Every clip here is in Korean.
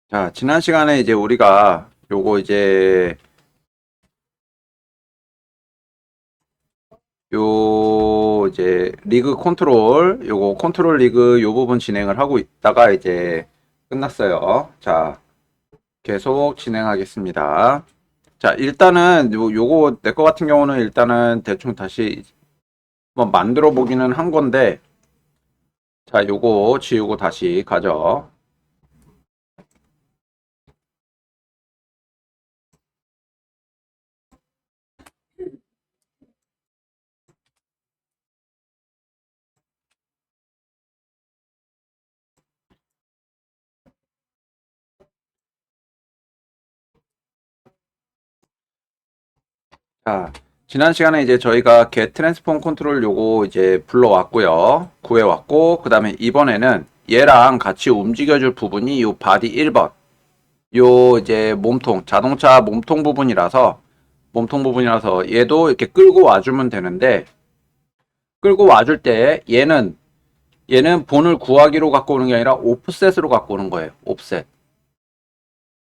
자, 지난 시간에 이제 우리가 요 이제 리그 컨트롤, 요거 컨트롤 리그 요 부분 진행을 하고 있다가 이제 끝났어요. 자, 계속 진행하겠습니다. 자, 일단은 요거 내 거 같은 경우는 일단은 대충 다시 한번 만들어 보기는 한 건데, 자, 요거 지우고 다시 가죠. 자, 지난 시간에 이제 저희가 get transform 컨트롤 요거 이제 불러왔고요. 구해왔고, 그 다음에 이번에는 얘랑 같이 움직여줄 부분이 요 바디 1번. 요 이제 자동차 몸통 부분이라서 얘도 이렇게 끌고 와주면 되는데, 끌고 와줄 때 얘는 본을 구하기로 갖고 오는 게 아니라 옵셋으로 갖고 오는 거예요. 옵셋.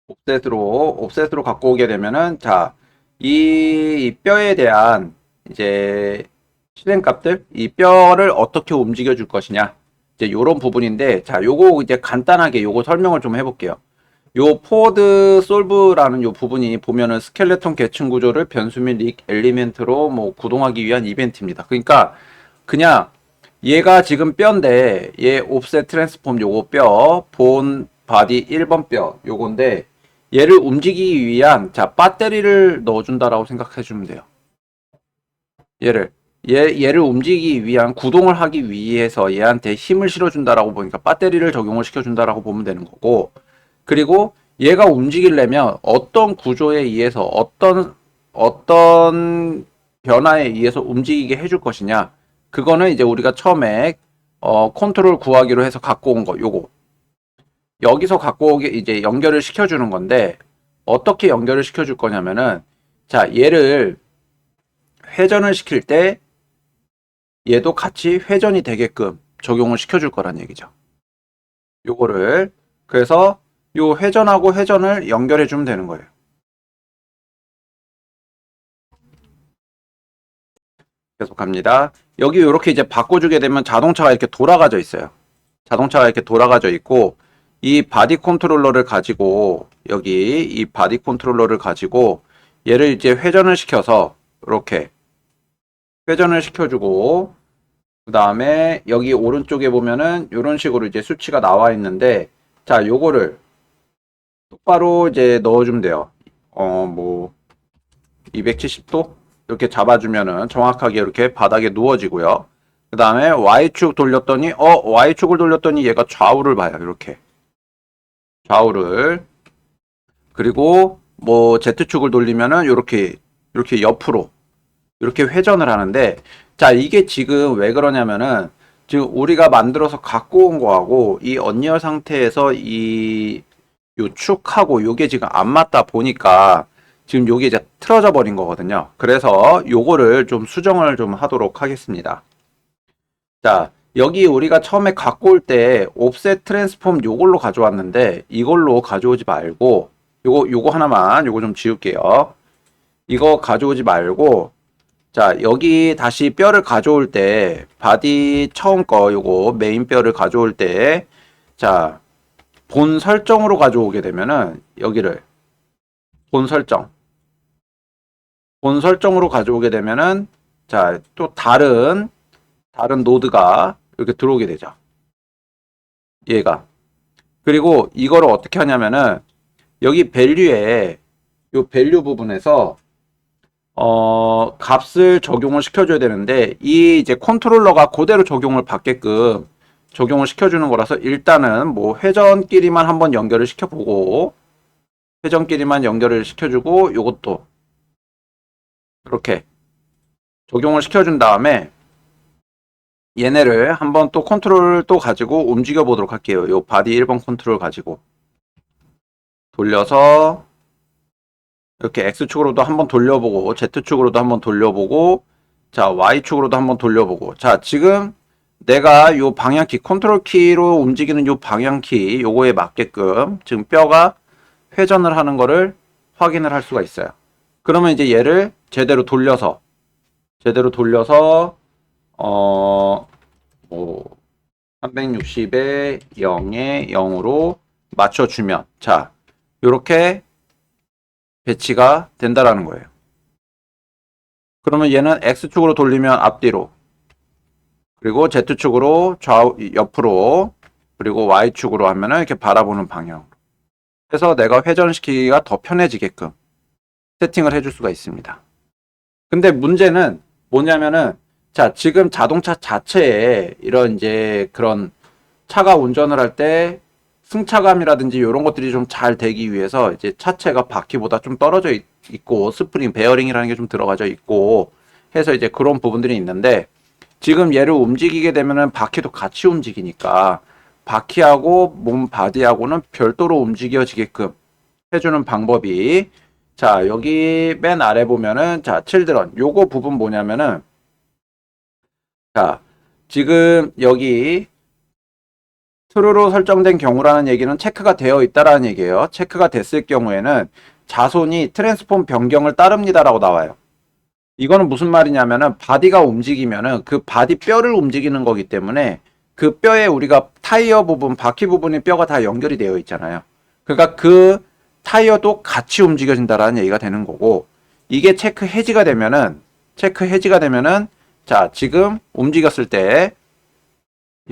옵셋으로 갖고 오게 되면은, 자, 이 뼈에 대한 이제 실행값들, 이 뼈를 어떻게 움직여 줄 것이냐. 이제 요런 부분인데, 자, 요거 이제 간단하게 요거 설명을 좀 해볼게요. 요 포워드 솔브라는 요 부분이 보면은 스켈레톤 계층 구조를 변수 및 릭 엘리멘트로 뭐 구동하기 위한 이벤트입니다. 그러니까 그냥 얘가 지금 뼈인데 얘 옵셋 트랜스폼 요거 뼈, 본 바디 1번 뼈 요건데 얘를 움직이기 위한 자 배터리를 넣어준다라고 생각해 주면 돼요. 얘를 얘를 움직이기 위한 구동을 하기 위해서 얘한테 힘을 실어준다라고 보니까 배터리를 적용을 시켜준다라고 보면 되는 거고, 그리고 얘가 움직이려면 어떤 구조에 의해서 어떤 변화에 의해서 움직이게 해줄 것이냐, 그거는 이제 우리가 처음에 컨트롤 구하기로 해서 갖고 온 거 요거 여기서 갖고 오게 이제 연결을 시켜주는 건데, 어떻게 연결을 시켜줄 거냐면은, 자 얘를 회전을 시킬 때 얘도 같이 회전이 되게끔 적용을 시켜줄 거란 얘기죠. 요거를 그래서 요 회전하고 회전을 연결해 주면 되는 거예요. 계속 갑니다. 여기 이렇게 이제 바꿔주게 되면 자동차가 이렇게 돌아가져 있어요. 자동차가 이렇게 돌아가져 있고, 이 바디 컨트롤러를 가지고 여기 이 바디 컨트롤러를 가지고 얘를 이제 회전을 시켜서 이렇게 회전을 시켜주고, 그 다음에 여기 오른쪽에 보면은 이런 식으로 이제 수치가 나와 있는데, 자 요거를 똑바로 이제 넣어주면 돼요. 뭐 270도 이렇게 잡아주면은 정확하게 이렇게 바닥에 누워지고요. 그 다음에 Y축 돌렸더니 Y축을 돌렸더니 얘가 좌우를 봐요. 이렇게 좌우를. 그리고 뭐 Z축을 돌리면은 이렇게 옆으로 이렇게 회전을 하는데, 자 이게 지금 왜 그러냐면은 지금 우리가 만들어서 갖고 온 거하고 이 언리얼 상태에서 이 요 축하고 요게 지금 안 맞다 보니까 지금 요게 이제 틀어져 버린 거거든요. 그래서 요거를 좀 수정을 좀 하도록 하겠습니다. 자, 여기 우리가 처음에 갖고 올 때 옵셋 트랜스폼 요걸로 가져왔는데 이걸로 가져오지 말고 요거 하나만 요거 좀 지울게요. 이거 가져오지 말고, 자, 여기 다시 뼈를 가져올 때 바디 처음 거 요거 메인 뼈를 가져올 때, 자, 본 설정으로 가져오게 되면은 여기를 본 설정 본 설정으로 가져오게 되면은, 자, 또 다른 노드가 이렇게 들어오게 되죠. 얘가. 그리고 이거를 어떻게 하냐면은 여기 밸류에 요 밸류 부분에서 값을 적용을 시켜줘야 되는데, 이 이제 컨트롤러가 그대로 적용을 받게끔 적용을 시켜주는 거라서 일단은 뭐 회전끼리만 한번 연결을 시켜보고, 회전끼리만 연결을 시켜주고 요것도 이렇게 적용을 시켜준 다음에 얘네를 한번 또 컨트롤 또 가지고 움직여 보도록 할게요. 요 바디 1번 컨트롤 가지고 돌려서 이렇게 X축으로도 한번 돌려보고 Z축으로도 한번 돌려보고, 자 Y축으로도 한번 돌려보고, 자 지금 내가 요 방향키, 컨트롤 키로 움직이는 요 방향키, 요거에 맞게끔 지금 뼈가 회전을 하는 거를 확인을 할 수가 있어요. 그러면 이제 얘를 제대로 돌려서, 뭐, 360에 0에 0으로 맞춰주면, 자, 요렇게 배치가 된다라는 거예요. 그러면 얘는 X축으로 돌리면 앞뒤로, 그리고 Z축으로 좌우, 옆으로, 그리고 Y축으로 하면은 이렇게 바라보는 방향. 해서 내가 회전시키기가 더 편해지게끔 세팅을 해줄 수가 있습니다. 근데 문제는 뭐냐면은, 자, 지금 자동차 자체에 이런 이제 그런 차가 운전을 할 때 승차감이라든지 이런 것들이 좀 잘 되기 위해서 이제 차체가 바퀴보다 좀 떨어져 있고 스프링 베어링이라는 게 좀 들어가져 있고 해서 이제 그런 부분들이 있는데 지금 얘를 움직이게 되면은 바퀴도 같이 움직이니까 바퀴하고 몸 바디하고는 별도로 움직여지게끔 해주는 방법이 자 여기 맨 아래 보면은 자 칠드런 요거 부분 뭐냐면은 자 지금 여기 true로 설정된 경우라는 얘기는 체크가 되어 있다라는 얘기예요. 체크가 됐을 경우에는 자손이 트랜스폼 변경을 따릅니다라고 나와요. 이거는 무슨 말이냐면은 바디가 움직이면은 그 바디 뼈를 움직이는 거기 때문에 그 뼈에 우리가 타이어 부분, 바퀴 부분의 뼈가 다 연결이 되어 있잖아요. 그러니까 그 타이어도 같이 움직여진다라는 얘기가 되는 거고 이게 체크 해지가 되면은 자, 지금 움직였을 때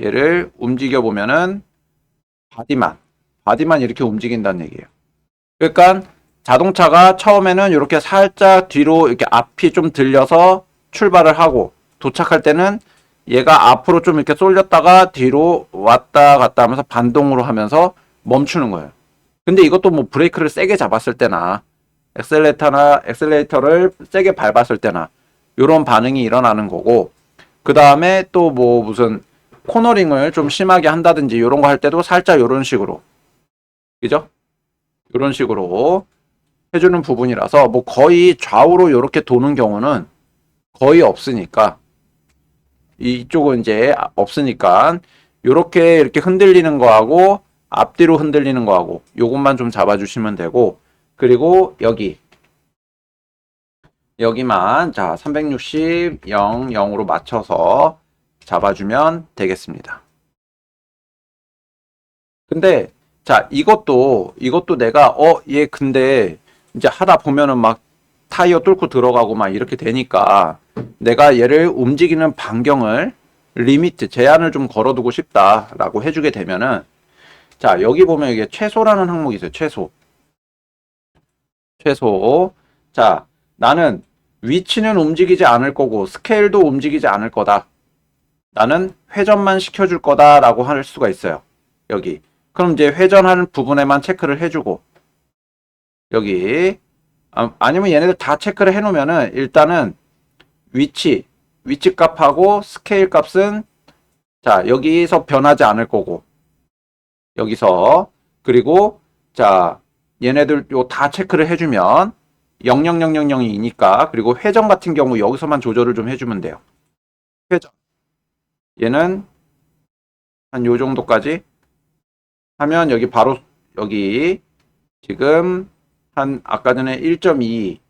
얘를 움직여 보면은 바디만 이렇게 움직인다는 얘기예요. 그러니까 자동차가 처음에는 이렇게 살짝 뒤로 이렇게 앞이 좀 들려서 출발을 하고 도착할 때는 얘가 앞으로 좀 이렇게 쏠렸다가 뒤로 왔다 갔다 하면서 반동으로 하면서 멈추는 거예요. 근데 이것도 뭐 브레이크를 세게 잡았을 때나 엑셀레이터를 세게 밟았을 때나 이런 반응이 일어나는 거고 그 다음에 또 뭐 무슨 코너링을 좀 심하게 한다든지 이런 거 할 때도 살짝 이런 식으로 그죠? 이런 식으로 해주는 부분이라서 뭐 거의 좌우로 이렇게 도는 경우는 거의 없으니까 이쪽은 이제 없으니까 이렇게 흔들리는 거하고 앞뒤로 흔들리는 거하고 요것만 좀 잡아주시면 되고 그리고 여기만 자 360, 0, 0으로 맞춰서 잡아주면 되겠습니다. 근데 자 이것도 내가 얘 근데 이제 하다 보면은 막 타이어 뚫고 들어가고 막 이렇게 되니까 내가 얘를 움직이는 반경을 리미트 제한을 좀 걸어두고 싶다라고 해주게 되면은 자 여기 보면 이게 최소라는 항목이 있어요. 최소. 자 나는 위치는 움직이지 않을 거고 스케일도 움직이지 않을 거다. 나는 회전만 시켜줄 거다라고 할 수가 있어요. 여기. 그럼 이제 회전하는 부분에만 체크를 해주고 여기 아니면 얘네들 다 체크를 해놓으면은 일단은 위치 값하고 스케일 값은 자 여기서 변하지 않을 거고 여기서 그리고 자 얘네들 요 다 체크를 해주면 00000이니까 그리고 회전 같은 경우 여기서만 조절을 좀 해주면 돼요. 회전 얘는 한 요 정도까지 하면 여기 바로 여기 지금 한 아까 전에 1.2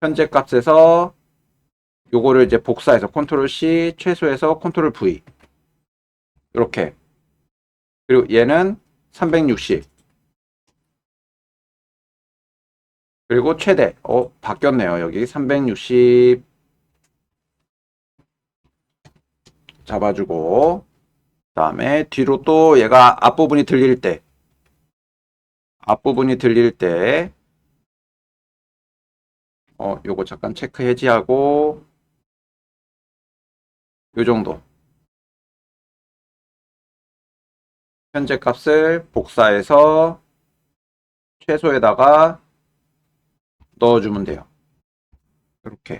현재 값에서 요거를 이제 복사해서 컨트롤 C 최소해서 컨트롤 V 이렇게 그리고 얘는 360 그리고 최대 바뀌었네요. 여기 360 잡아주고 그다음에 뒤로 또 얘가 앞부분이 들릴 때 요거 잠깐 체크 해지하고 요 정도 현재 값을 복사해서 최소에다가 넣어주면 돼요. 이렇게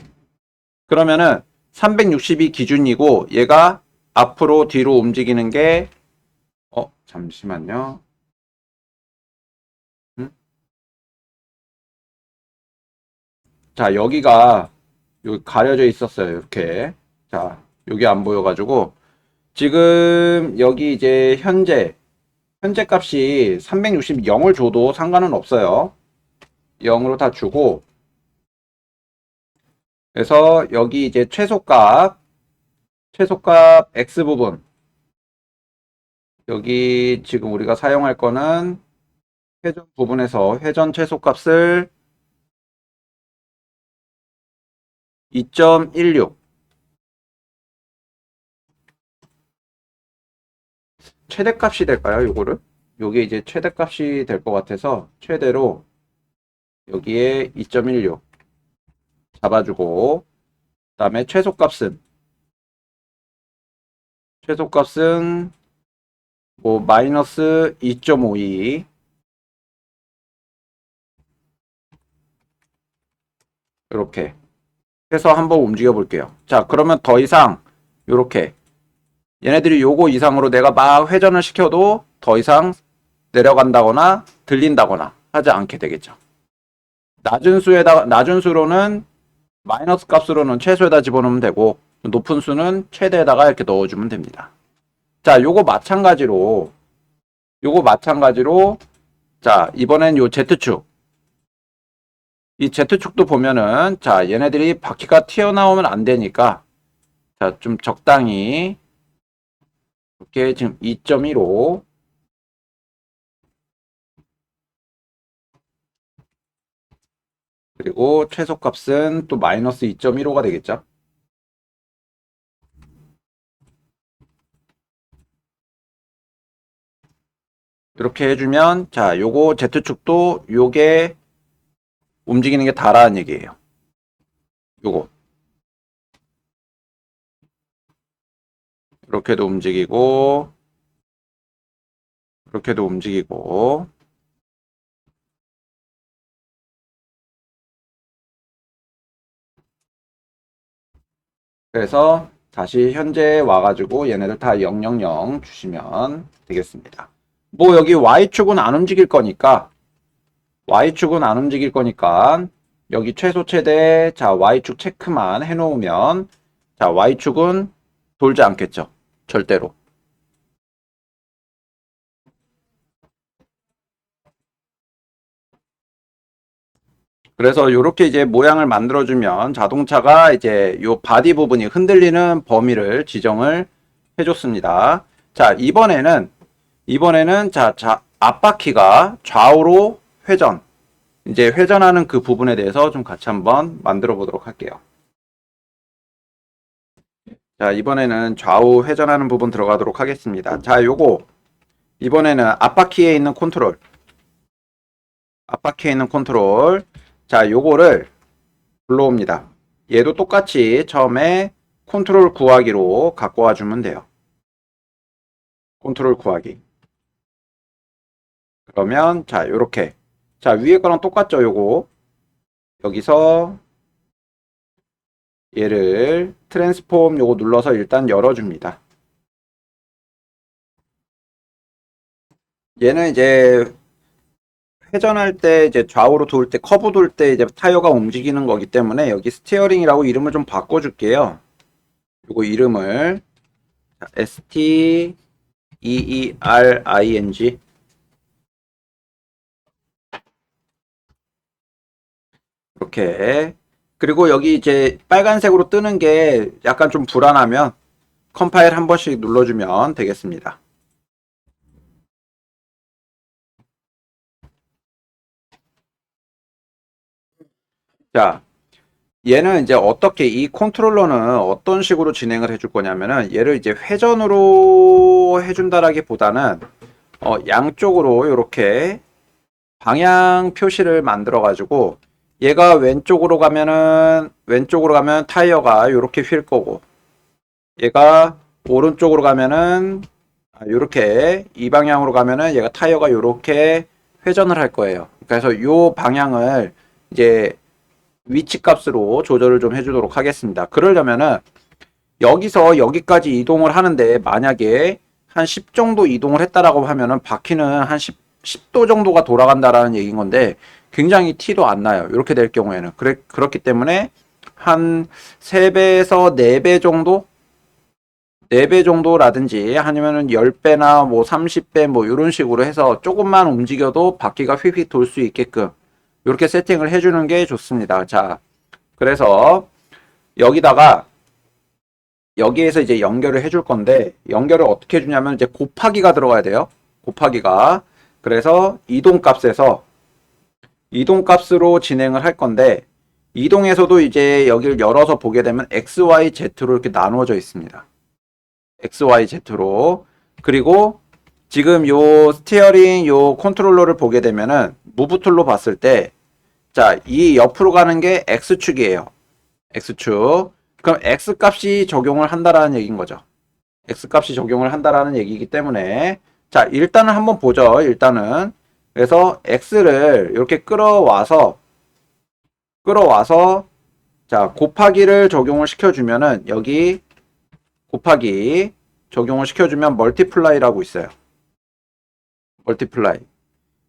그러면은 360이 기준이고 얘가 앞으로 뒤로 움직이는 게 잠시만요. 자 여기가 여기 가려져 있었어요. 이렇게 자 여기 안 보여가지고 지금 여기 이제 현재 값이 360을 줘도 상관은 없어요. 0으로 다 주고, 그래서 여기 이제 최소값 X 부분, 여기 지금 우리가 사용할 거는 회전 부분에서 회전 최소값을 2.16 최대값이 될까요? 요거를? 요게 이제 최대값이 될 것 같아서 최대로 여기에 2.16 잡아주고, 그 다음에 최소값은 뭐 마이너스 2.52 이렇게 해서 한번 움직여 볼게요. 자, 그러면 더 이상 요렇게 얘네들이 요거 이상으로 내가 막 회전을 시켜도 더 이상 내려간다거나 들린다거나 하지 않게 되겠죠. 낮은 수로는 마이너스 값으로는 최소에다 집어넣으면 되고, 높은 수는 최대에다가 이렇게 넣어주면 됩니다. 자, 요거 마찬가지로, 자, 이번엔 요 Z축. 이 Z축도 보면은, 자, 얘네들이 바퀴가 튀어나오면 안 되니까, 자, 좀 적당히, 이렇게 지금 2.15, 그리고 최소값은 또 마이너스 2.15가 되겠죠. 이렇게 해주면, 자, 요거 Z축도 요게 움직이는 게 다라는 얘기예요. 요거. 이렇게도 움직이고, 이렇게도 움직이고, 그래서 다시 현재 와가지고 얘네들 다 000 주시면 되겠습니다. 뭐 여기 Y축은 안 움직일 거니까, 여기 최소 최대, 자, Y축 체크만 해놓으면, 자, Y축은 돌지 않겠죠. 절대로. 그래서 이렇게 이제 모양을 만들어주면 자동차가 이제 요 바디 부분이 흔들리는 범위를 지정을 해줬습니다. 자, 이번에는 자, 앞바퀴가 좌우로 회전. 이제 회전하는 그 부분에 대해서 좀 같이 한번 만들어 보도록 할게요. 자, 이번에는 좌우 회전하는 부분 들어가도록 하겠습니다. 자, 이번에는 앞바퀴에 있는 컨트롤. 자, 요거를 불러옵니다. 얘도 똑같이 처음에 컨트롤 구하기로 갖고 와주면 돼요. 컨트롤 구하기. 그러면 자, 요렇게. 자, 위에 거랑 똑같죠, 요거. 여기서 얘를 트랜스폼 요거 눌러서 일단 열어줍니다. 얘는 이제 회전할 때 이제 좌우로 돌 때 커브 돌 때 이제 타이어가 움직이는 거기 때문에 여기 스티어링이라고 이름을 좀 바꿔줄게요. 요거 이름을 STEERING 이렇게. 그리고 여기 이제 빨간색으로 뜨는 게 약간 좀 불안하면 컴파일 한 번씩 눌러주면 되겠습니다. 자, 얘는 이제 이 컨트롤러는 어떤 식으로 진행을 해줄 거냐면은 얘를 이제 회전으로 해준다라기보다는 양쪽으로 이렇게 방향 표시를 만들어 가지고 얘가 왼쪽으로 가면 타이어가 이렇게 휠 거고, 얘가 오른쪽으로 가면은 이렇게 이 방향으로 가면은 얘가 타이어가 이렇게 회전을 할 거예요. 그래서 이 방향을 이제 위치 값으로 조절을 좀 해주도록 하겠습니다. 그러려면은 여기서 여기까지 이동을 하는데 만약에 한 10 정도 이동을 했다라고 하면은 바퀴는 한 10도 정도가 돌아간다라는 얘기인 건데 굉장히 티도 안 나요. 이렇게 될 경우에는. 그렇기 때문에 한 3배에서 4배 정도 4배 정도라든지 아니면은 10배나 뭐 30배 뭐 이런 식으로 해서 조금만 움직여도 바퀴가 휙휙 돌 수 있게끔 이렇게 세팅을 해주는 게 좋습니다. 자, 그래서 여기다가 여기에서 이제 연결을 해줄 건데 연결을 어떻게 해주냐면 이제 곱하기가 들어가야 돼요. 곱하기가. 그래서 이동값으로 진행을 할 건데 이동에서도 이제 여기를 열어서 보게 되면 X, Y, Z로 이렇게 나누어져 있습니다. X, Y, Z로. 그리고 지금 요 스티어링 요 컨트롤러를 보게 되면은 무브 툴로 봤을 때 자, 이 옆으로 가는 게 X축이에요. X축. 그럼 X값이 적용을 한다라는 얘기인 거죠. X값이 적용을 한다라는 얘기이기 때문에 자, 일단은 한번 보죠. 일단은. 그래서 X를 이렇게 끌어와서 자, 곱하기를 적용을 시켜주면은 여기 곱하기 적용을 시켜주면 멀티플라이라고 있어요. 멀티플라이.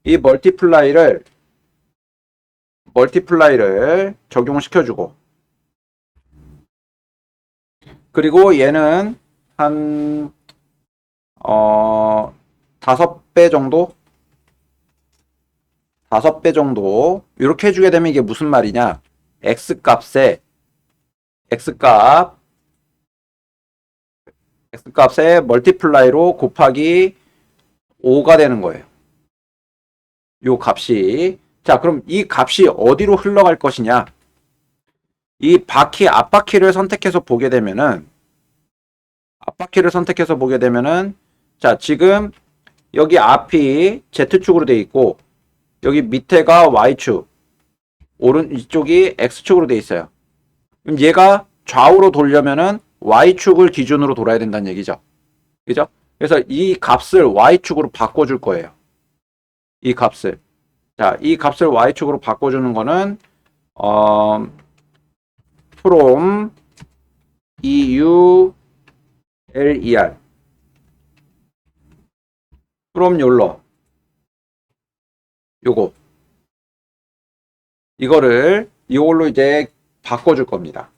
이 멀티플라이를 적용을 시켜주고 그리고 얘는 한 5배 정도? 5배 정도 이렇게 해주게 되면 이게 무슨 말이냐 X값에 멀티플라이로 곱하기 5가 되는 거예요. 요 값이. 자, 그럼 이 값이 어디로 흘러갈 것이냐? 이 바퀴 앞바퀴를 선택해서 보게 되면은 자, 지금 여기 앞이 Z축으로 되어 있고 여기 밑에가 Y축, 이쪽이 X축으로 되어 있어요. 그럼 얘가 좌우로 돌려면은 Y축을 기준으로 돌아야 된다는 얘기죠. 그죠? 그래서 이 값을 Y축으로 바꿔줄 거예요. 이 값을. 자, 이 값을 Y축으로 바꿔주는 거는, from EULER. from YOLO. 이걸로 이제 바꿔줄 겁니다.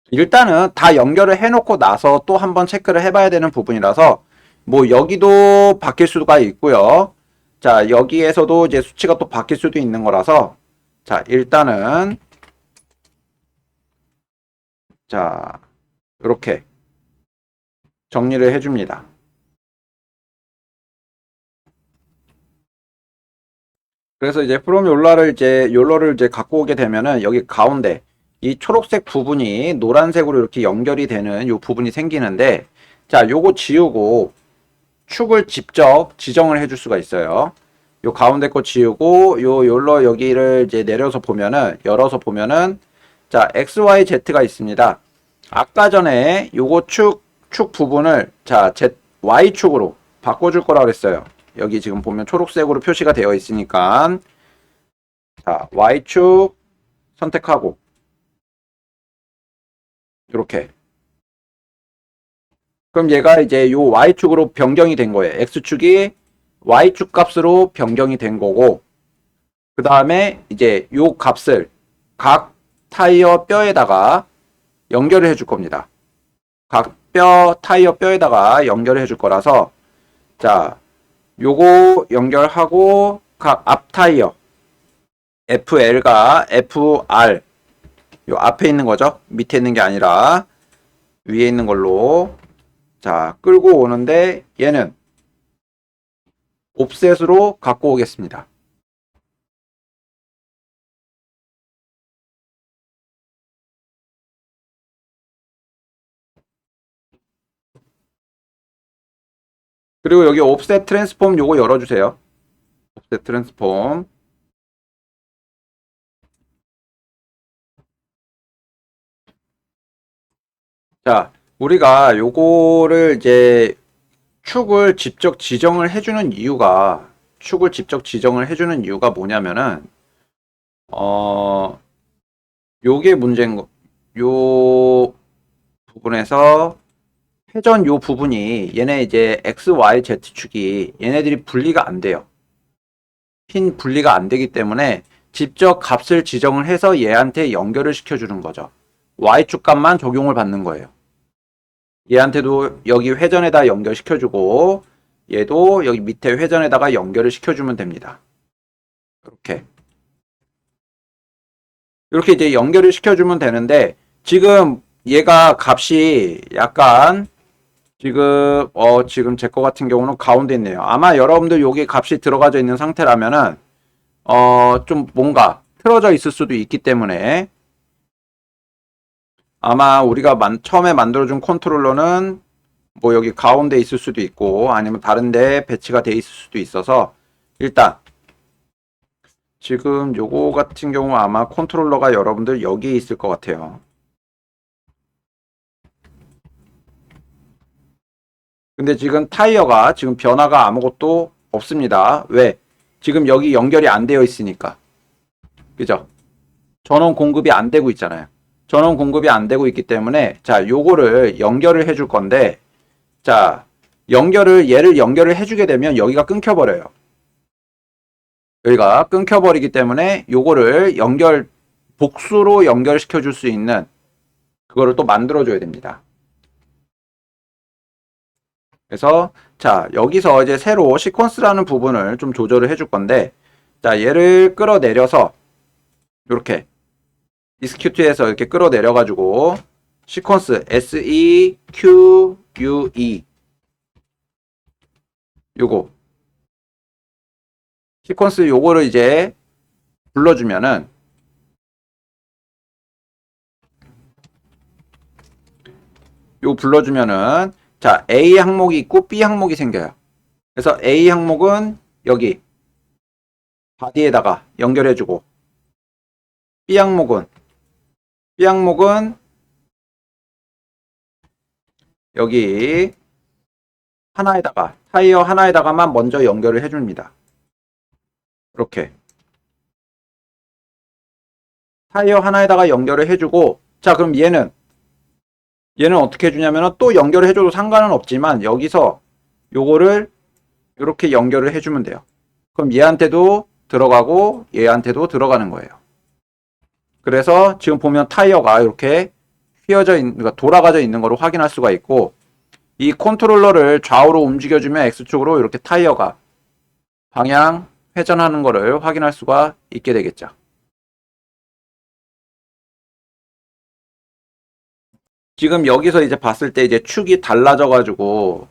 일단은 다 연결을 해놓고 나서 또 한번 체크를 해봐야 되는 부분이라서 뭐 여기도 바뀔 수가 있고요. 자, 여기에서도 이제 수치가 또 바뀔 수도 있는 거라서 자, 일단은 자, 이렇게 정리를 해줍니다. 그래서 이제 프롬 욜러를 이제 갖고 오게 되면은 여기 가운데 이 초록색 부분이 노란색으로 이렇게 연결이 되는 이 부분이 생기는데 자, 요거 지우고 축을 직접 지정을 해줄 수가 있어요. 요 가운데 거 지우고 요 욜러 여기를 이제 열어서 보면은 자, XYZ가 있습니다. 아까 전에 요거 축 부분을 자, Y축으로 바꿔줄 거라 그랬어요. 여기 지금 보면 초록색으로 표시가 되어 있으니까 자, Y축 선택하고 이렇게 그럼 얘가 이제 요 Y축으로 변경이 된 거예요. X축이 Y축 값으로 변경이 된 거고 그 다음에 이제 요 값을 각 타이어 뼈에다가 연결을 해줄 겁니다. 각 타이어 뼈에다가 연결을 해줄 거라서 자, 요거 연결하고 각 앞 타이어 FL과 FR 요 앞에 있는 거죠. 밑에 있는 게 아니라 위에 있는 걸로 자, 끌고 오는데 얘는 옵셋으로 갖고 오겠습니다. 그리고 여기 옵셋 트랜스폼 요거 열어주세요. 옵셋 트랜스폼. 자, 우리가 요거를 이제 축을 직접 지정을 해주는 이유가 뭐냐면은 요게 문제인 요 부분에서 회전 요 부분이 얘네 이제 X, Y, Z 축이 얘네들이 분리가 안 돼요. 핀 분리가 안 되기 때문에 직접 값을 지정을 해서 얘한테 연결을 시켜주는 거죠. Y축 값만 적용을 받는 거예요. 얘한테도 여기 회전에다 연결시켜주고 얘도 여기 밑에 회전에다가 연결을 시켜주면 됩니다. 이렇게 이제 연결을 시켜주면 되는데 지금 얘가 값이 약간 지금 제 거 같은 경우는 가운데 있네요. 아마 여러분들 여기 값이 들어가져 있는 상태라면은 좀 뭔가 틀어져 있을 수도 있기 때문에 아마 우리가 처음에 만들어준 컨트롤러는 뭐 여기 가운데 있을 수도 있고 아니면 다른데 배치가 돼 있을 수도 있어서 일단 지금 요거 같은 경우 아마 컨트롤러가 여러분들 여기에 있을 것 같아요. 근데 지금 타이어가 지금 변화가 아무것도 없습니다. 왜? 지금 여기 연결이 안 되어 있으니까. 그죠? 전원 공급이 안 되고 있잖아요. 전원 공급이 안 되고 있기 때문에 자, 요거를 연결을 해줄 건데 자, 얘를 연결을 해주게 되면 여기가 끊겨버려요. 여기가 끊겨버리기 때문에 요거를 복수로 연결시켜 줄 수 있는 그거를 또 만들어줘야 됩니다. 그래서 자, 여기서 이제 새로 시퀀스라는 부분을 좀 조절을 해줄 건데 자, 얘를 끌어내려서 이렇게 execute에서 이렇게 끌어내려 가지고 시퀀스 sequue 요거 시퀀스 요거를 이제 불러주면은 자, A 항목이 있고 B 항목이 생겨요. 그래서 A 항목은 여기 바디에다가 연결해주고 B 항목은 여기 타이어 하나에다가만 먼저 연결을 해줍니다. 이렇게 타이어 하나에다가 연결을 해주고 자, 그럼 얘는 어떻게 해주냐면 또 연결을 해줘도 상관은 없지만 여기서 요거를 이렇게 연결을 해주면 돼요. 그럼 얘한테도 들어가고 얘한테도 들어가는 거예요. 그래서 지금 보면 타이어가 이렇게 그러니까 돌아가져 있는 거를 확인할 수가 있고 이 컨트롤러를 좌우로 움직여주면 X축으로 이렇게 타이어가 방향 회전하는 거를 확인할 수가 있게 되겠죠. 지금 여기서 이제 봤을 때 이제 축이 달라져 가지고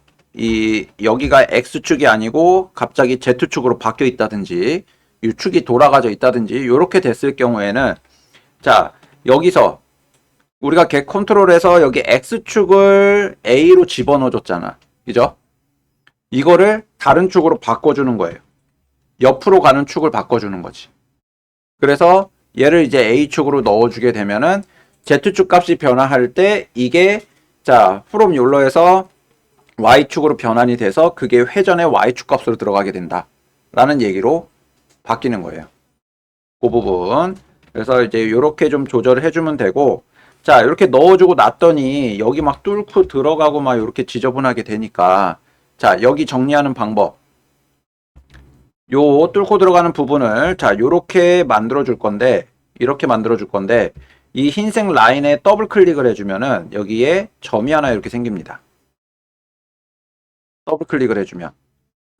여기가 X축이 아니고 갑자기 Z축으로 바뀌어 있다든지 이 축이 돌아가져 있다든지 이렇게 됐을 경우에는 자, 여기서 우리가 겟 컨트롤에서 여기 X축을 A로 집어넣어 줬잖아. 그죠? 이거를 다른 축으로 바꿔주는 거예요. 옆으로 가는 축을 바꿔주는 거지. 그래서 얘를 이제 A축으로 넣어주게 되면은 Z축 값이 변화할 때 이게 자, from 욜러에서 Y축으로 변환이 돼서 그게 회전의 Y축 값으로 들어가게 된다. 라는 얘기로 바뀌는 거예요. 그 부분. 그래서 이제 이렇게 좀 조절을 해주면 되고 자, 이렇게 넣어주고 놨더니 여기 막 뚫고 들어가고 막 이렇게 지저분하게 되니까 자, 여기 정리하는 방법. 요 뚫고 들어가는 부분을 자, 요렇게 만들어 줄 건데 이렇게 만들어 줄 건데 이 흰색 라인에 더블 클릭을 해주면은 여기에 점이 하나 이렇게 생깁니다. 더블 클릭을 해주면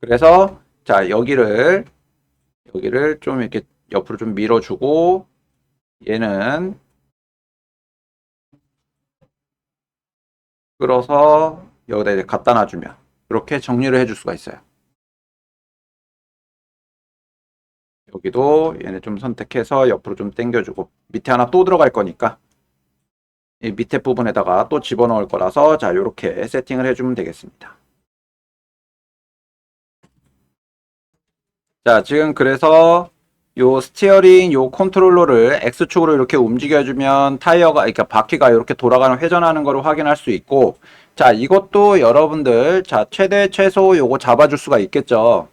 그래서 자, 여기를 좀 이렇게 옆으로 좀 밀어주고 얘는 끌어서 여기다 이제 갖다 놔주면 이렇게 정리를 해줄 수가 있어요. 여기도 얘네 좀 선택해서 옆으로 좀 당겨주고 밑에 하나 또 들어갈 거니까 이 밑에 부분에다가 또 집어넣을 거라서 자, 요렇게 세팅을 해주면 되겠습니다. 자, 지금 그래서 요 스티어링 요 컨트롤러를 X축으로 이렇게 움직여주면 타이어가 그러니까 바퀴가 이렇게 돌아가는 회전하는 거를 확인할 수 있고 자, 이것도 여러분들 자, 최대 최소 요거 잡아줄 수가 있겠죠.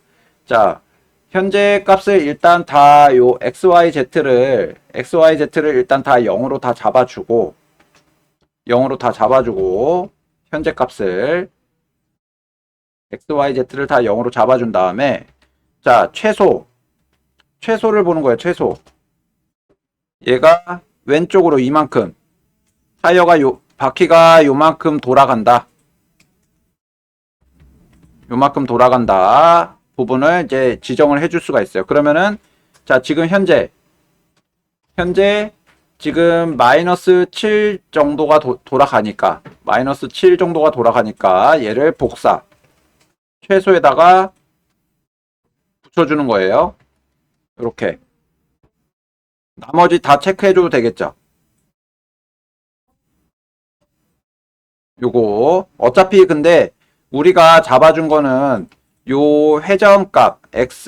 자, 현재 값을 일단 다 요 XYZ를 일단 다 0으로 다 잡아주고 현재 값을 XYZ를 다 0으로 잡아준 다음에 자, 최소를 보는 거예요. 최소. 얘가 왼쪽으로 이만큼 바퀴가 요만큼 돌아간다. 요만큼 돌아간다 부분을 이제 지정을 해줄 수가 있어요. 그러면은 자 지금 현재 지금 마이너스 7 정도가 돌아가니까 마이너스 7 정도가 돌아가니까 얘를 복사 최소에다가 붙여주는 거예요. 이렇게 나머지 다 체크해줘도 되겠죠. 요거 어차피 근데 우리가 잡아준 거는 요 회전값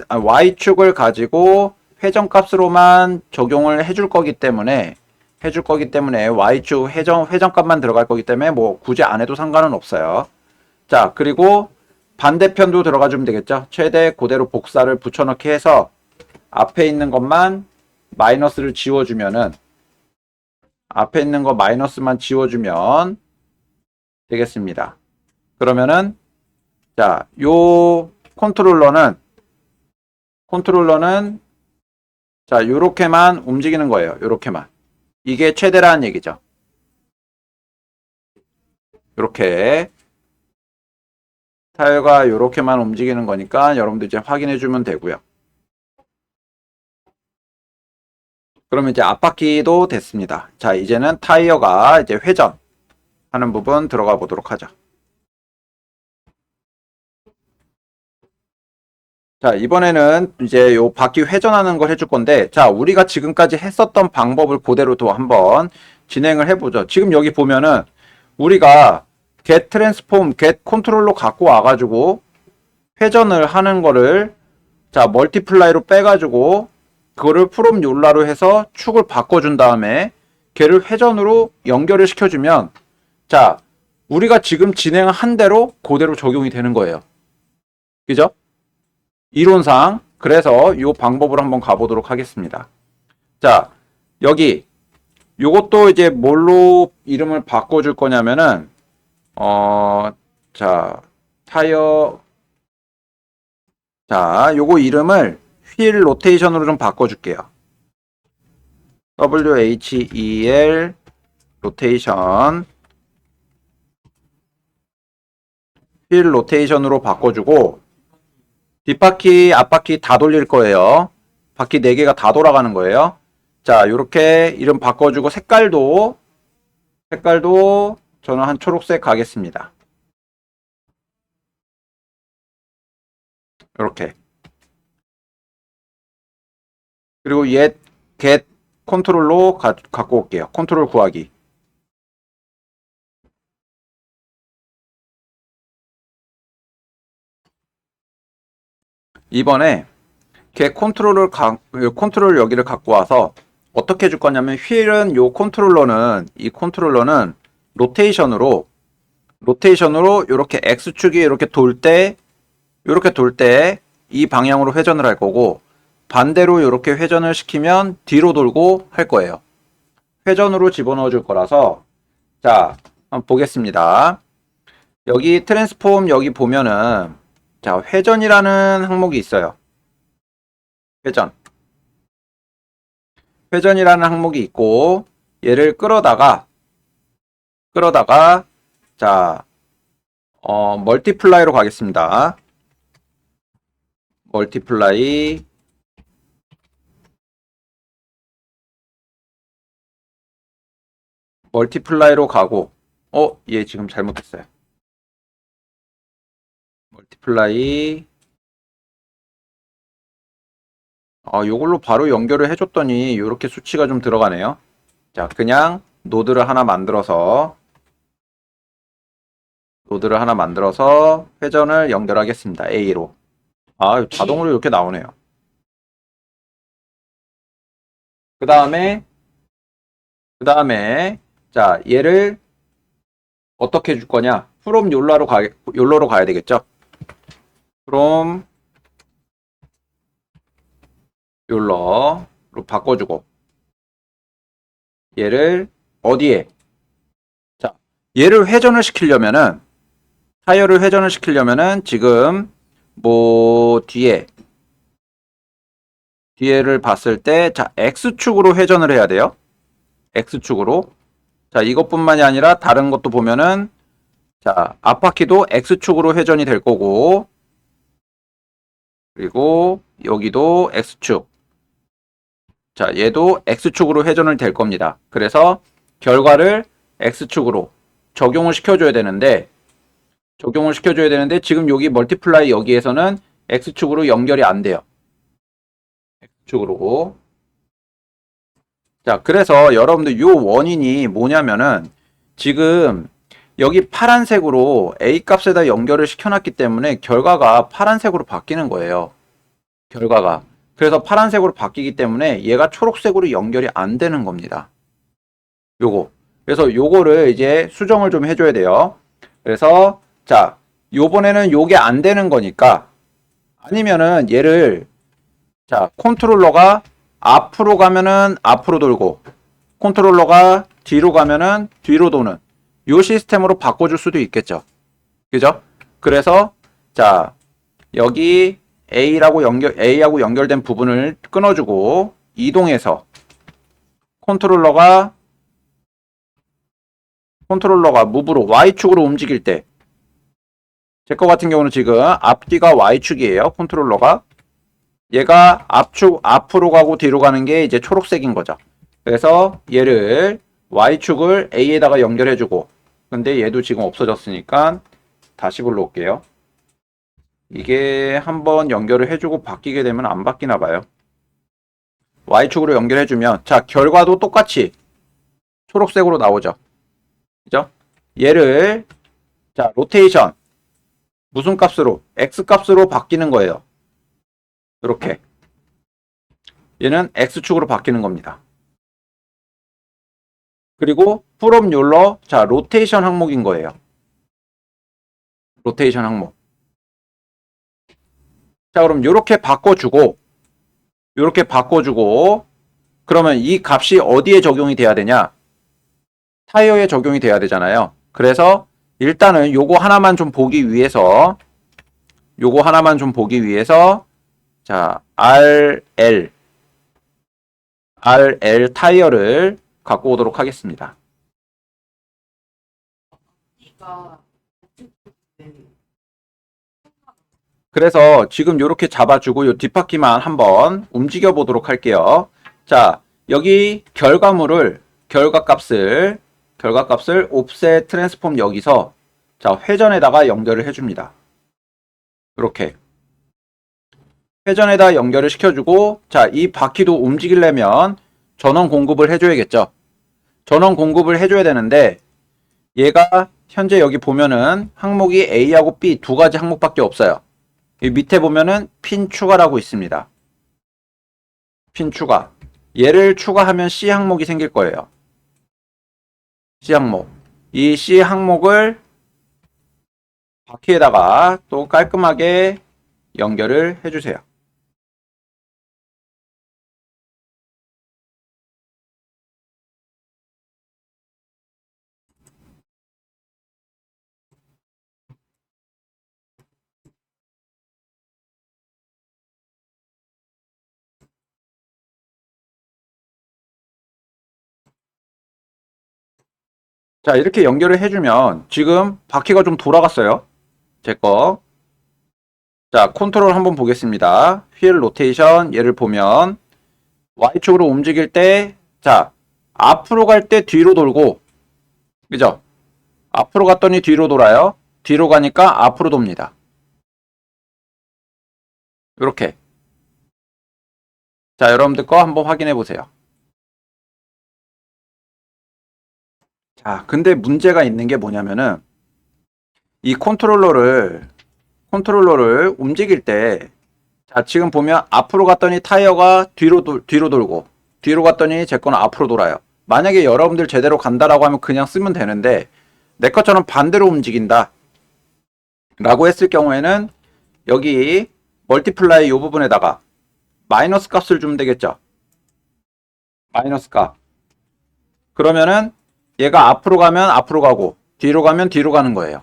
y축을 가지고 회전값으로만 적용을 해줄 거기 때문에 y축 회전값만 들어갈 거기 때문에 뭐 굳이 안 해도 상관은 없어요. 자 그리고 반대편도 들어가 주면 되겠죠. 최대 그대로 복사를 붙여넣기 해서 앞에 있는 것만 마이너스를 지워주면은 앞에 있는 거 마이너스만 지워주면 되겠습니다. 그러면은 자, 요 컨트롤러는 자, 요렇게만 움직이는 거예요. 요렇게만. 이게 최대라는 얘기죠. 요렇게 타이어가 요렇게만 움직이는 거니까 여러분들 이제 확인해 주면 되고요. 그러면 이제 앞바퀴도 됐습니다. 자, 이제는 타이어가 이제 회전하는 부분 들어가 보도록 하죠. 자, 이번에는 이제 요 바퀴 회전하는 걸 해줄 건데, 자, 우리가 지금까지 했었던 방법을 그대로도 한번 진행을 해보죠. 지금 여기 보면은 우리가 get transform, get control로 갖고 와가지고 회전을 하는 거를 자, 멀티플라이로 빼가지고 그거를 프롬 욜라로 해서 축을 바꿔준 다음에 걔를 회전으로 연결을 시켜주면 자, 우리가 지금 진행한 대로 그대로 적용이 되는 거예요. 그죠? 이론상 그래서 이 방법으로 한번 가보도록 하겠습니다. 자 여기 요것도 이제 뭘로 이름을 바꿔줄 거냐면은 자 타이어 자 요거 이름을 휠 로테이션으로 좀 바꿔줄게요. WHEL 로테이션 휠 로테이션으로 바꿔주고 뒷바퀴, 앞바퀴 다 돌릴 거예요. 바퀴 4개가 다 돌아가는 거예요. 자, 요렇게 이름 바꿔주고 색깔도 저는 한 초록색 가겠습니다. 요렇게. 그리고 get 컨트롤로 갖고 올게요. 컨트롤 구하기. 이번에 컨트롤 여기를 갖고 와서 어떻게 해줄 거냐면 휠은 이 컨트롤러는 로테이션으로 이렇게 X축이 이렇게 돌 때 이 방향으로 회전을 할 거고 반대로 이렇게 회전을 시키면 뒤로 돌고 할 거예요. 회전으로 집어넣어 줄 거라서 자, 한번 보겠습니다. 여기 트랜스폼 여기 보면은 자, 회전이라는 항목이 있어요. 회전이라는 항목이 있고 얘를 끌어다가 자, 멀티플라이로 가겠습니다. 멀티플라이로 가고 얘 지금 잘못했어요. 멀티플라이 요걸로 바로 연결을 해줬더니 이렇게 수치가 좀 들어가네요. 자, 그냥 노드를 하나 만들어서 회전을 연결하겠습니다. A로. 자동으로 이렇게 나오네요. 그 다음에 자, 얘를 어떻게 해줄 거냐? 프롬 욜라로 가야 되겠죠? 프롬 욜러로 바꿔주고 얘를 어디에? 자, 얘를 회전을 시키려면은 타이어를 회전을 시키려면은 지금 뭐 뒤에를 봤을 때 자, X축으로 회전을 해야 돼요. X축으로. 자, 이것뿐만이 아니라 다른 것도 보면은 자, 앞바퀴도 X축으로 회전이 될 거고 그리고 여기도 X축. 자, 얘도 X축으로 회전을 될 겁니다. 그래서 결과를 X축으로 적용을 시켜줘야 되는데, 지금 여기 멀티플라이 여기에서는 X축으로 연결이 안 돼요. X축으로. 자, 그래서 여러분들 요 원인이 뭐냐면은 지금 여기 파란색으로 A 값에다 연결을 시켜놨기 때문에 결과가 파란색으로 바뀌는 거예요. 결과가. 그래서 파란색으로 바뀌기 때문에 얘가 초록색으로 연결이 안 되는 겁니다. 요거. 그래서 요거를 이제 수정을 좀 해줘야 돼요. 그래서 자, 요번에는 요게 안 되는 거니까 아니면은 얘를 자, 컨트롤러가 앞으로 가면은 앞으로 돌고 컨트롤러가 뒤로 가면은 뒤로 도는 요 시스템으로 바꿔줄 수도 있겠죠. 그죠? 그래서 자, 여기 A하고 연결된 부분을 끊어주고 이동해서 컨트롤러가 무브로 Y축으로 움직일 때 제 거 같은 경우는 지금 앞뒤가 Y축이에요. 컨트롤러가 얘가 앞으로 가고 뒤로 가는 게 이제 초록색인 거죠. 그래서 얘를 Y축을 A에다가 연결해주고 근데 얘도 지금 없어졌으니까 다시 불러올게요. 이게 한번 연결을 해주고 바뀌게 되면 안 바뀌나 봐요. Y축으로 연결해주면 자, 결과도 똑같이 초록색으로 나오죠. 그죠? 얘를 자, 로테이션 무슨 값으로? X 값으로 바뀌는 거예요. 이렇게. 얘는 X축으로 바뀌는 겁니다. 그리고 from 롤러 자, 로테이션 항목인 거예요. 로테이션 항목. 자, 그럼 요렇게 바꿔주고 그러면 이 값이 어디에 적용이 돼야 되냐? 타이어에 적용이 돼야 되잖아요. 그래서 일단은 요거 하나만 좀 보기 위해서 자, RL 타이어를 갖고 오도록 하겠습니다. 그래서 지금 이렇게 잡아주고 요 뒷바퀴만 한번 움직여 보도록 할게요. 자, 여기 결과값을 옵셋 트랜스폼 여기서 자, 회전에다가 연결을 해줍니다. 이렇게 회전에다 연결을 시켜주고 자, 이 바퀴도 움직이려면 전원 공급을 해줘야겠죠. 전원 공급을 해줘야 되는데 얘가 현재 여기 보면은 항목이 A하고 B 두 가지 항목밖에 없어요. 이 밑에 보면은 핀 추가라고 있습니다. 핀 추가. 얘를 추가하면 C 항목이 생길 거예요. C 항목. 이 C 항목을 바퀴에다가 또 깔끔하게 연결을 해주세요. 자, 이렇게 연결을 해주면 지금 바퀴가 좀 돌아갔어요. 제 거. 자, 컨트롤 한번 보겠습니다. 휠 로테이션 얘를 보면 Y축으로 움직일 때 자, 앞으로 갈 때 뒤로 돌고 그죠? 앞으로 갔더니 뒤로 돌아요. 뒤로 가니까 앞으로 돕니다. 이렇게. 자, 여러분들 거 한번 확인해 보세요. 자, 근데 문제가 있는 게 뭐냐면은 이 컨트롤러를 움직일 때 자, 지금 보면 앞으로 갔더니 타이어가 뒤로 돌고 뒤로 갔더니 제 거는 앞으로 돌아요. 만약에 여러분들 제대로 간다라고 하면 그냥 쓰면 되는데 내 것처럼 반대로 움직인다 라고 했을 경우에는 여기 멀티플라이 이 부분에다가 마이너스 값을 주면 되겠죠. 마이너스 값. 그러면은 얘가 앞으로 가면 앞으로 가고 뒤로 가면 뒤로 가는 거예요.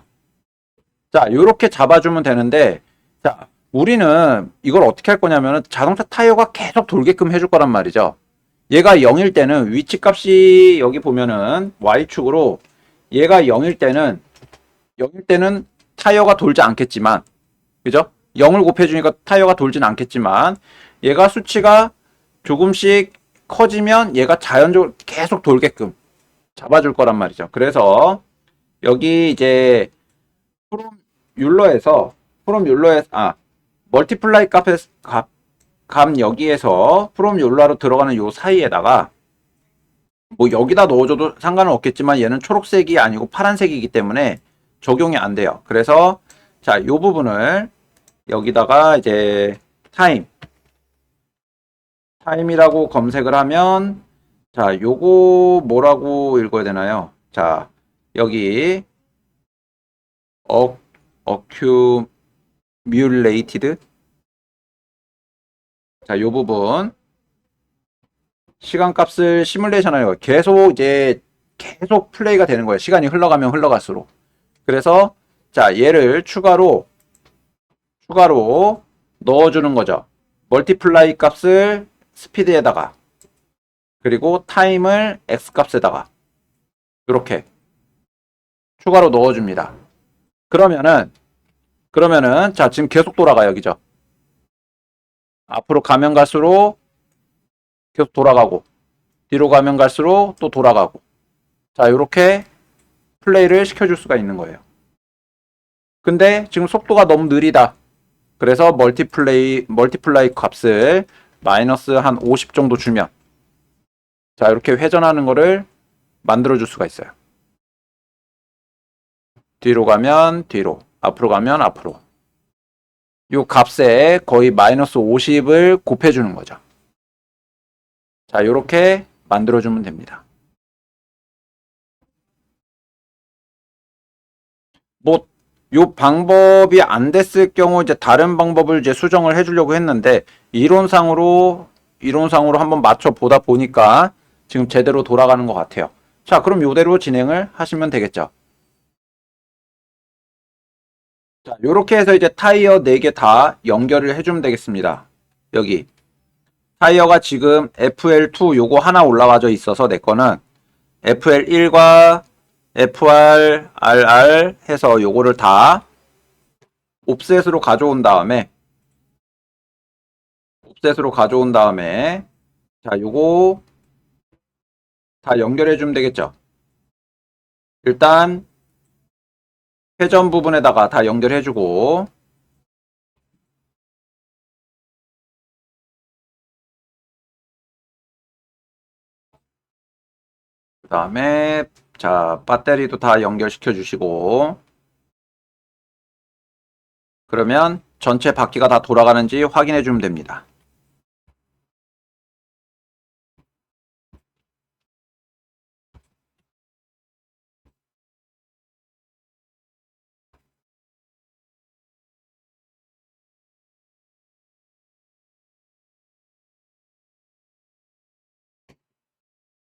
자, 요렇게 잡아주면 되는데 자, 우리는 이걸 어떻게 할 거냐면 자동차 타이어가 계속 돌게끔 해줄 거란 말이죠. 얘가 0일 때는 위치값이 여기 보면은 Y축으로 얘가 0일 때는 타이어가 돌지 않겠지만 그죠? 0을 곱해주니까 타이어가 돌진 않겠지만 얘가 수치가 조금씩 커지면 얘가 자연적으로 계속 돌게끔 잡아줄 거란 말이죠. 그래서 여기 이제 프롬 율러에서 멀티플라이 값 여기에서 프롬 율러로 들어가는 요 사이에다가 뭐 여기다 넣어줘도 상관은 없겠지만 얘는 초록색이 아니고 파란색이기 때문에 적용이 안 돼요. 그래서 자, 요 부분을 여기다가 이제 타임이라고 검색을 하면 자, 요거 뭐라고 읽어야 되나요? 자, 여기 accumulated 자, 요 부분 시간값을 시뮬레이션하는 계속 플레이가 되는 거예요. 시간이 흘러가면 흘러갈수록. 그래서 자, 얘를 추가로 넣어주는 거죠. 멀티플라이 값을 스피드에다가 그리고 타임을 x 값에다가 이렇게 추가로 넣어줍니다. 그러면은 자, 지금 계속 돌아가요. 그죠? 앞으로 가면 갈수록 계속 돌아가고 뒤로 가면 갈수록 또 돌아가고 자, 이렇게 플레이를 시켜줄 수가 있는 거예요. 근데 지금 속도가 너무 느리다. 그래서 멀티플라이 값을 마이너스 한 50 정도 주면 자, 이렇게 회전하는 거를 만들어 줄 수가 있어요. 뒤로 가면 뒤로, 앞으로 가면 앞으로. 이 값에 거의 마이너스 50을 곱해주는 거죠. 자, 이렇게 만들어주면 됩니다. 뭐, 요 방법이 안 됐을 경우 이제 다른 방법을 이제 수정을 해주려고 했는데 이론상으로 한번 맞춰 보다 보니까 지금 제대로 돌아가는 것 같아요. 자, 그럼 이대로 진행을 하시면 되겠죠. 자, 요렇게 해서 이제 타이어 4개 다 연결을 해주면 되겠습니다. 여기 타이어가 지금 FL2 요거 하나 올라가져 있어서 내 거는 FL1과 FRRR 해서 요거를 다 옵셋으로 가져온 다음에 자, 요거 다 연결해 주면 되겠죠. 일단 회전 부분에다가 다 연결해 주고 그 다음에 자, 배터리도 다 연결시켜 주시고 그러면 전체 바퀴가 다 돌아가는지 확인해 주면 됩니다.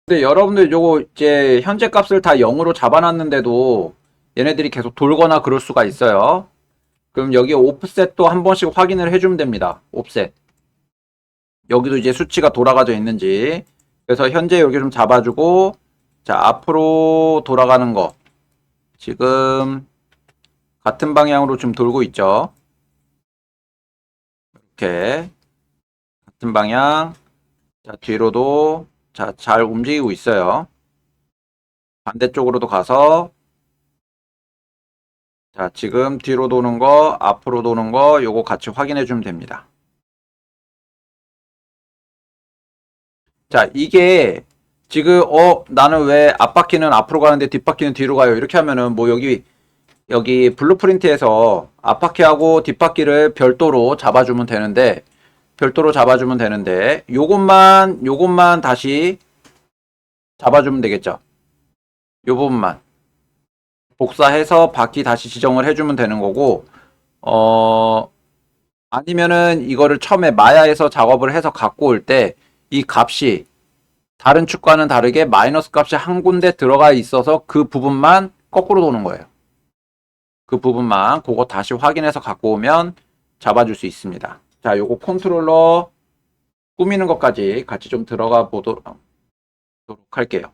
근데 여러분들 요거 이제 현재 값을 다 0으로 잡아놨는데도 얘네들이 계속 돌거나 그럴 수가 있어요. 그럼 여기 옵셋도 한 번씩 확인을 해주면 됩니다. 옵셋. 여기도 이제 수치가 돌아가져 있는지. 그래서 현재 여기 좀 잡아주고 자, 앞으로 돌아가는 거 지금 같은 방향으로 좀 돌고 있죠. 이렇게 같은 방향. 자, 뒤로도 자, 잘 움직이고 있어요. 반대쪽으로도 가서 자, 지금 뒤로 도는 거, 앞으로 도는 거 요거 같이 확인해 주면 됩니다. 자, 이게 지금 나는 왜 앞바퀴는 앞으로 가는데 뒷바퀴는 뒤로 가요. 이렇게 하면은 뭐 여기 블루프린트에서 앞바퀴하고 뒷바퀴를 별도로 잡아주면 되는데 요것만 다시 잡아주면 되겠죠. 요 부분만 복사해서 바퀴 다시 지정을 해주면 되는 거고 아니면은 이거를 처음에 마야에서 작업을 해서 갖고 올 때 이 값이 다른 축과는 다르게 마이너스 값이 한 군데 들어가 있어서 그 부분만 거꾸로 도는 거예요. 그 부분만 그거 다시 확인해서 갖고 오면 잡아줄 수 있습니다. 자, 요거 컨트롤러 꾸미는 것까지 같이 좀 들어가 보도록 할게요.